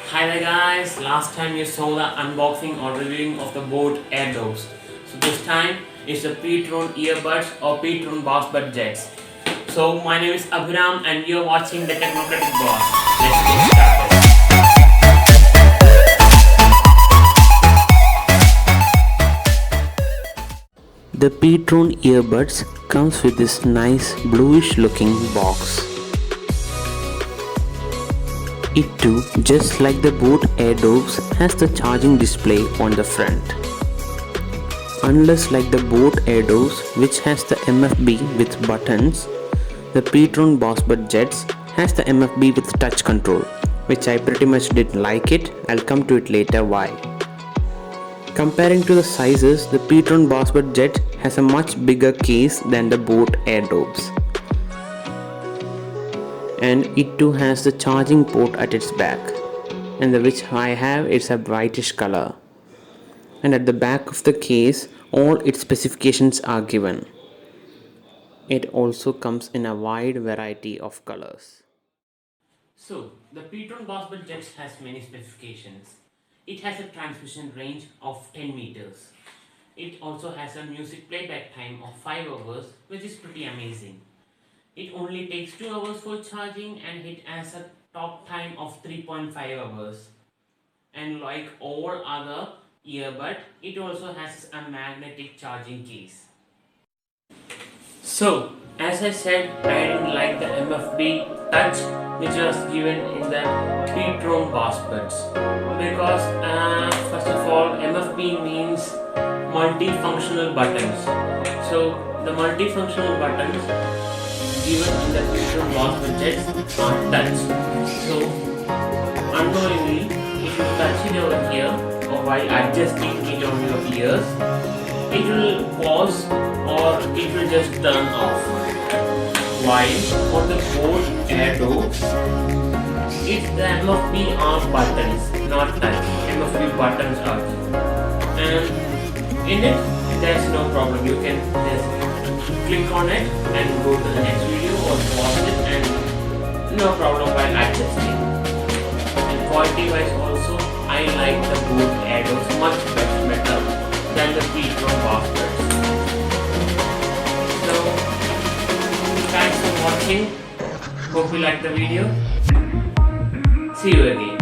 Hi there guys, last time you saw the unboxing or reviewing of the boat airdobes. So this time it's the ptron earbuds or ptron bassbuds jets. So my name is Abhiram and you're watching the Technocratic Boss. Let's get started. The ptron earbuds comes with this nice bluish looking box. It too, just like the boat airdobes, has the charging display on the front. Unless like the boat airdobes, which has the MFB with buttons, the ptron bassbuds jets has the MFB with touch control, which I pretty much didn't like it. I'll come to it later why. Comparing to the sizes, the ptron bassbuds jet has a much bigger case than the boat airdobes. And it too has the charging port at its back, and the which I have is a whitish color, and at the back of the case all its specifications are given. It also comes in a wide variety of colors. So the ptron bassbuds jets has many specifications. It has a transmission range of 10 meters. It also has a music playback time of 5 hours, which is pretty amazing. It only takes 2 hours for charging and it has a talk time of 3.5 hours. And like all other earbud, it also has a magnetic charging case. So, as I said, I didn't like the MFB touch which was given in the ptron bassbuds because first of all, MFB means multifunctional buttons. So, the multifunctional buttons given in the ptron bassbuds jets are touch. So unknowingly, if you touch it over here or while adjusting it on your ears, it will pause or it will just turn off. While for the boat airdobes, it's the MFB are buttons, not touch. MFB buttons are, and in it there's no problem. You can just click on it and go to the next video or pause it and no problem while adjusting. And quality wise also, I like the boat airdobes much better than the ptron bassbuds. So thanks for watching. Hope you liked the video. See you again.